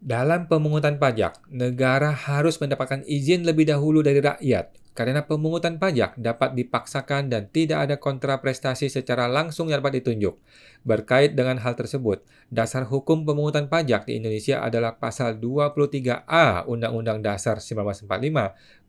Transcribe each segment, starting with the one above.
Dalam pemungutan pajak, negara harus mendapatkan izin lebih dahulu dari rakyat, karena pemungutan pajak dapat dipaksakan dan tidak ada kontraprestasi secara langsung yang dapat ditunjuk. Berkait dengan hal tersebut, dasar hukum pemungutan pajak di Indonesia adalah pasal 23A Undang-Undang Dasar 1945,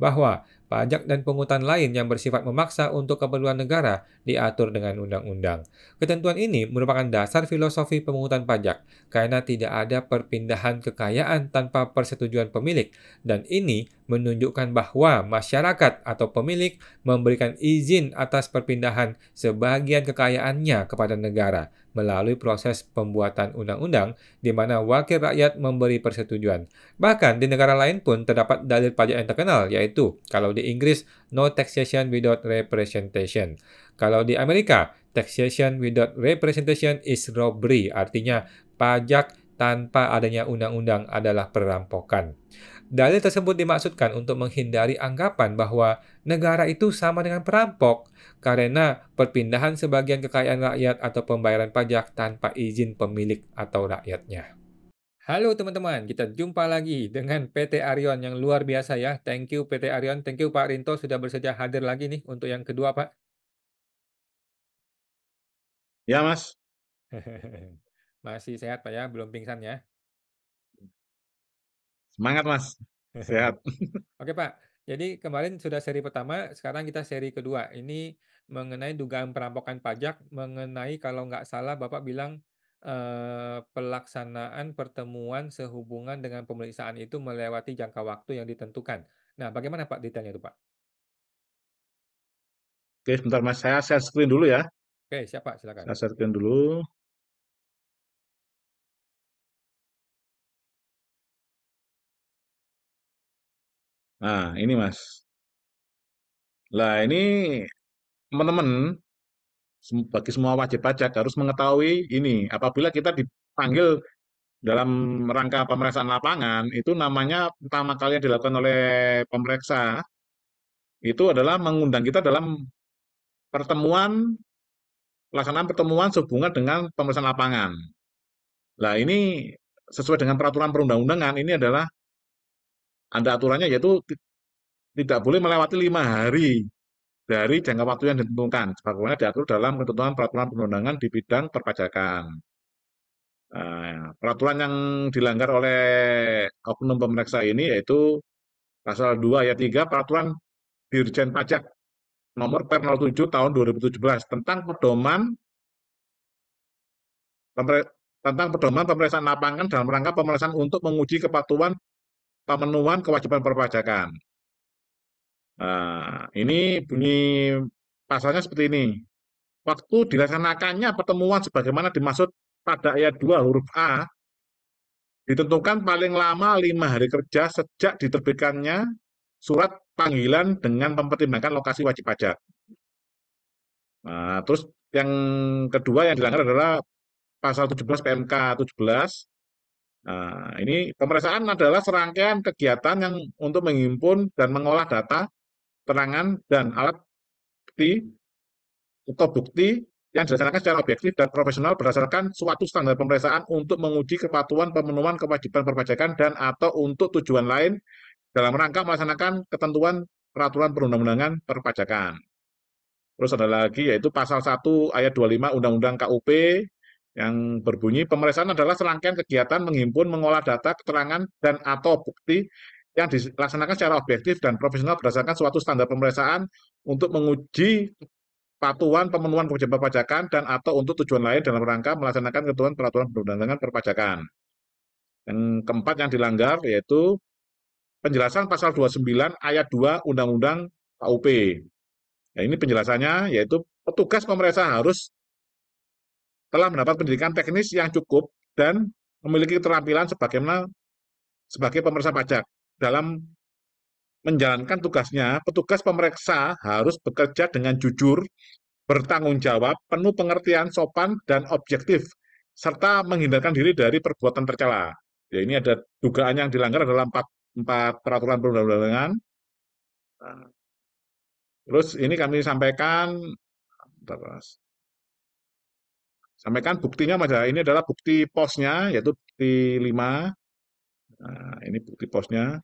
bahwa pajak dan pungutan lain yang bersifat memaksa untuk keperluan negara diatur dengan undang-undang. Ketentuan ini merupakan dasar filosofi pemungutan pajak, karena tidak ada perpindahan kekayaan tanpa persetujuan pemilik, dan ini menunjukkan bahwa masyarakat atau pemilik memberikan izin atas perpindahan sebagian kekayaannya kepada negara melalui proses pembuatan undang-undang di mana wakil rakyat memberi persetujuan. Bahkan di negara lain pun terdapat dalil pajak yang terkenal, yaitu kalau di Inggris, no taxation without representation. Kalau di Amerika, taxation without representation is robbery, artinya pajak tanpa adanya undang-undang adalah perampokan. Dalil tersebut dimaksudkan untuk menghindari anggapan bahwa negara itu sama dengan perampok karena perpindahan sebagian kekayaan rakyat atau pembayaran pajak tanpa izin pemilik atau rakyatnya. Halo teman-teman, kita jumpa lagi dengan PT Arion yang luar biasa ya. Thank you PT Arion, thank you Pak Rinto sudah bersedia hadir lagi nih untuk yang kedua Pak. Ya, Mas. Masih sehat Pak ya, belum pingsan ya. Semangat, Mas. Sehat. Oke Pak, jadi kemarin sudah seri pertama, sekarang kita seri kedua. Ini mengenai dugaan perampokan pajak, mengenai kalau nggak salah Bapak bilang pelaksanaan pertemuan sehubungan dengan pemeriksaan itu melewati jangka waktu yang ditentukan. Nah, bagaimana Pak detailnya itu Pak? Oke, sebentar, Mas. Saya share screen dulu ya. Oke, siap Pak, silakan. Saya share screen dulu. Nah, ini, Mas. Lah, ini teman-teman, bagi semua wajib pajak harus mengetahui ini. Apabila kita dipanggil dalam rangka pemeriksaan lapangan, itu namanya pertama kali yang dilakukan oleh pemeriksa, itu adalah mengundang kita dalam pertemuan, pelaksanaan pertemuan sehubungan dengan pemeriksaan lapangan. Nah, ini sesuai dengan peraturan perundang-undangan, ini adalah ada aturannya yaitu tidak boleh melewati 5 hari dari jangka waktu yang ditentukan, sebagaimana diatur dalam ketentuan peraturan perundangan di bidang perpajakan. Peraturan yang dilanggar oleh oknum pemeriksa ini yaitu pasal 2 ayat 3 peraturan Dirjen Pajak nomor Per 07 tahun 2017 tentang pedoman pemeriksaan lapangan dalam rangka pemeriksaan untuk menguji kepatuhan pemenuhan kewajiban perpajakan. Nah, ini bunyi pasalnya seperti ini. Waktu dilaksanakannya pertemuan sebagaimana dimaksud pada ayat 2 huruf A ditentukan paling lama 5 hari kerja sejak diterbitkannya surat panggilan dengan mempertimbangkan lokasi wajib pajak. Nah, terus yang kedua yang dilanggar adalah pasal 17 PMK 17. Nah, ini pemeriksaan adalah serangkaian kegiatan yang untuk menghimpun dan mengolah data, keterangan, dan alat bukti atau bukti yang dilaksanakan secara objektif dan profesional berdasarkan suatu standar pemeriksaan untuk menguji kepatuhan pemenuhan kewajiban perpajakan dan atau untuk tujuan lain dalam rangka melaksanakan ketentuan peraturan perundang-undangan perpajakan. Terus ada lagi yaitu pasal 1 ayat 25 Undang-Undang KUP yang berbunyi pemeriksaan adalah serangkaian kegiatan menghimpun, mengolah data, keterangan, dan atau bukti yang dilaksanakan secara objektif dan profesional berdasarkan suatu standar pemeriksaan untuk menguji patuhan pemenuhan kewajiban perpajakan dan atau untuk tujuan lain dalam rangka melaksanakan ketentuan peraturan perundang-undangan perpajakan. Yang keempat yang dilanggar yaitu penjelasan pasal 29 ayat 2 Undang-Undang KUP. Nah, ini penjelasannya yaitu petugas pemeriksa harus telah mendapat pendidikan teknis yang cukup dan memiliki keterampilan sebagai pemeriksa pajak. Dalam menjalankan tugasnya, petugas pemeriksa harus bekerja dengan jujur, bertanggung jawab, penuh pengertian, sopan, dan objektif, serta menghindarkan diri dari perbuatan tercela. Ya, ini ada dugaan yang dilanggar dalam empat peraturan perundang-undangan. Terus ini kami sampaikan buktinya, Mas. Ini adalah bukti posnya, yaitu bukti 5. Nah, ini bukti posnya.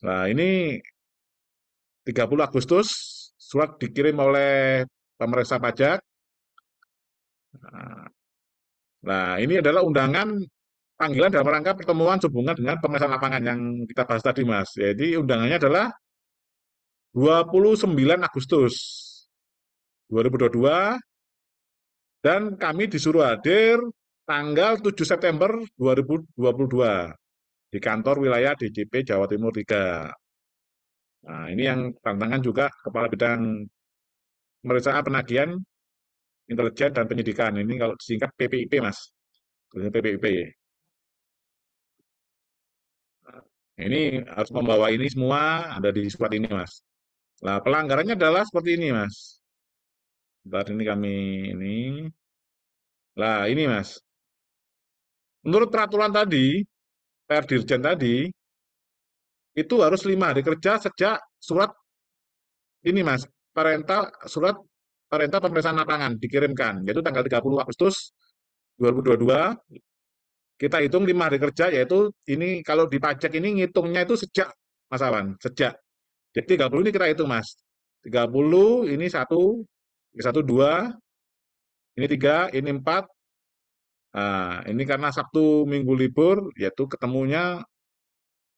Nah, ini 30 Agustus, surat dikirim oleh pemeriksa pajak. Nah, ini adalah undangan panggilan dalam rangka pertemuan sehubungan dengan pemeriksaan lapangan yang kita bahas tadi, Mas. Jadi undangannya adalah 29 Agustus 2022 dan kami disuruh hadir tanggal 7 September 2022 di kantor wilayah DJP Jawa Timur 3. Nah, ini yang tantangan juga Kepala Bidang Pemeriksaan Penagihan Intelijen dan Penyidikan. Ini kalau disingkat PPIP, Mas. PPIP. Ini harus membawa ini semua ada di surat ini, Mas. Nah, pelanggarannya adalah seperti ini, Mas. Bentar, ini kami ini. Nah, ini, Mas. Menurut peraturan tadi, PR Dirjen tadi, itu harus 5 hari kerja sejak surat ini, Mas. Surat perintah pemeriksaan lapangan dikirimkan, yaitu tanggal 30 Agustus 2022. Kita hitung 5 hari kerja, yaitu ini kalau di pajak ini ngitungnya itu sejak, Mas Awan, sejak. Jadi 30 ini kita hitung, Mas. 30 ini 1, ini 1, 2, ini 3, ini 4. Nah, ini karena Sabtu Minggu libur, yaitu ketemunya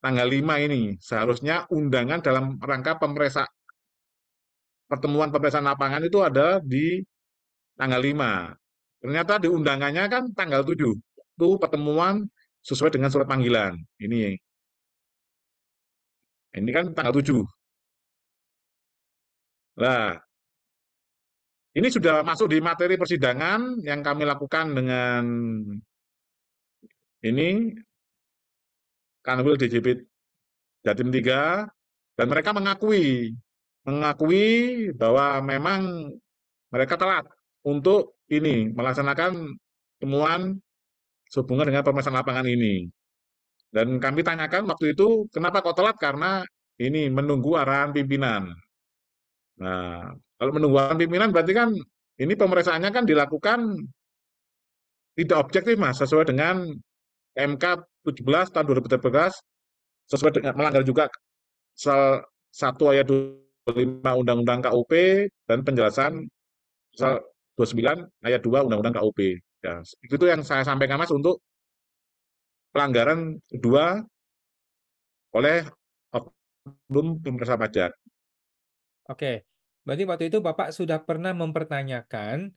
tanggal 5 ini. Seharusnya undangan dalam rangka pertemuan pemeriksaan lapangan itu ada di tanggal 5. Ternyata di undangannya kan tanggal 7. Itu pertemuan sesuai dengan surat panggilan. Ini kan tanggal 7. Nah, ini sudah masuk di materi persidangan yang kami lakukan dengan ini Kanwil DJP Jatim 3 dan mereka mengakui bahwa memang mereka telat untuk ini melaksanakan temuan sehubungan dengan pemeriksaan lapangan ini. Dan kami tanyakan waktu itu kenapa kok telat, karena ini menunggu arahan pimpinan. Nah, kalau menunggu arahan pimpinan berarti kan ini pemeriksaannya kan dilakukan tidak objektif, Mas, sesuai dengan MK 17 tahun 2013, sesuai dengan melanggar juga pasal 1 ayat 25 Undang-Undang KUP dan penjelasan pasal 29 ayat 2 Undang-Undang KUP. Ya, itu yang saya sampaikan, Mas, untuk pelanggaran kedua oleh oknum pemeriksa pajak. Oke, berarti waktu itu Bapak sudah pernah mempertanyakan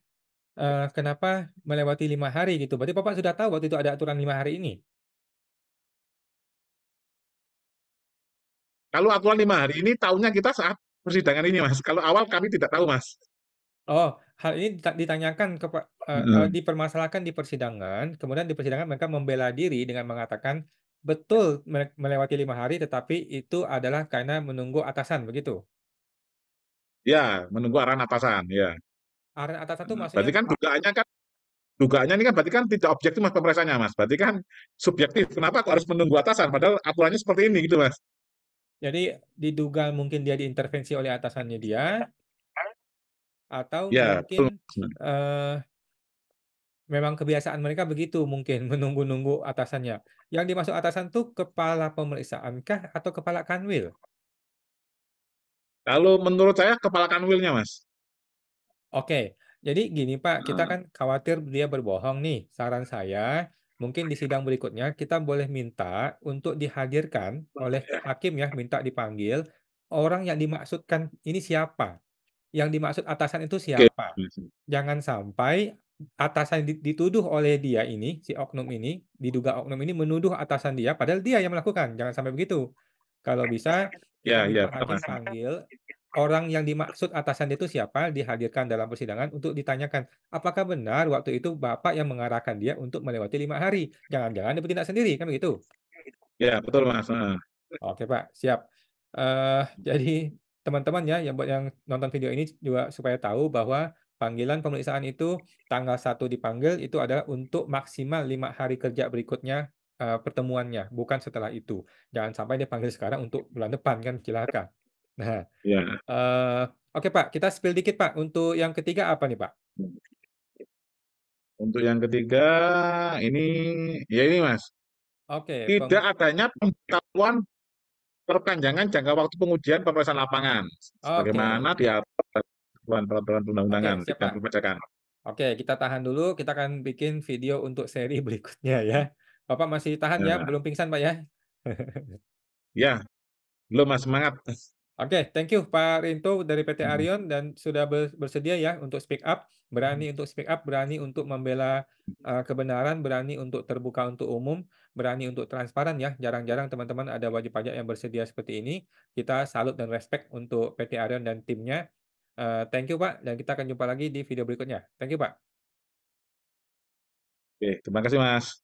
kenapa melewati 5 hari gitu. Berarti Bapak sudah tahu waktu itu ada aturan 5 hari ini. Kalau aturan 5 hari ini tahunya kita saat persidangan ini, Mas. Kalau awal kami tidak tahu, Mas. Oh, hal ini ditanyakan dipermasalahkan di persidangan. Kemudian di persidangan mereka membela diri dengan mengatakan betul melewati 5 hari, tetapi itu adalah karena menunggu atasan, begitu. Ya, menunggu arahan atasan, ya. Arahan atasan itu Nah, maksudnya, berarti kan dugaannya ini kan berarti kan tidak objektif, Mas, pemeriksaannya, Mas. Berarti kan subjektif. Kenapa kok harus menunggu atasan padahal aturannya seperti ini gitu, Mas. jadi diduga mungkin dia diintervensi oleh atasannya dia, atau Ya, betul, mungkin Mas. eh, memang kebiasaan mereka begitu mungkin menunggu-nunggu atasannya. Yang dimaksud atasan tuh kepala pemeriksaan kah atau kepala kanwil? Kalau menurut saya kepala kanwilnya, Mas. Oke, jadi gini Pak, kita Nah, kan khawatir dia berbohong nih. Saran saya, mungkin di sidang berikutnya kita boleh minta untuk dihadirkan oleh hakim ya, minta dipanggil orang yang dimaksudkan ini siapa. Yang dimaksud atasan itu oke. siapa. Jangan sampai atasan dituduh oleh dia ini, si oknum ini, diduga oknum ini menuduh atasan dia, padahal dia yang melakukan. Jangan sampai begitu. Kalau bisa, kita Ya, minta ya, betul, hakim Mas. panggil orang yang dimaksud atasan itu siapa, dihadirkan dalam persidangan untuk ditanyakan, apakah benar waktu itu Bapak yang mengarahkan dia untuk melewati 5 hari? Jangan-jangan dia bertindak sendiri, kan begitu? Ya, betul, Mas. Nah, Oke Pak, siap. Jadi teman-teman ya yang nonton video ini juga supaya tahu bahwa panggilan pemeriksaan itu tanggal 1 dipanggil itu adalah untuk maksimal 5 hari kerja berikutnya pertemuannya, bukan setelah itu. Jangan sampai dia panggil sekarang untuk bulan depan kan, silakan. Nah, ya. oke Pak, kita spill dikit Pak. Untuk yang ketiga apa nih Pak? Untuk yang ketiga, ini ya ini Mas, Oke, tidak adanya pemberitahuan perpanjangan jangka waktu pengujian pemeriksaan lapangan, oke, sebagaimana diatur dalam peraturan oke, perundang-undangan siap dan Pak. perpajakan. Oke, kita tahan dulu. Kita akan bikin video untuk seri berikutnya ya. Bapak masih tahan ya, Nah, belum pingsan Pak ya? ya, belum Mas, semangat. Oke, thank you Pak Rinto dari PT Arion dan sudah bersedia ya untuk speak up, berani untuk speak up, berani untuk membela kebenaran, berani untuk terbuka untuk umum, berani untuk transparan ya. Jarang-jarang teman-teman ada wajib pajak yang bersedia seperti ini. Kita salut dan respect untuk PT Arion dan timnya. Thank you Pak, dan kita akan jumpa lagi di video berikutnya. Thank you Pak. Oke, terima kasih Mas.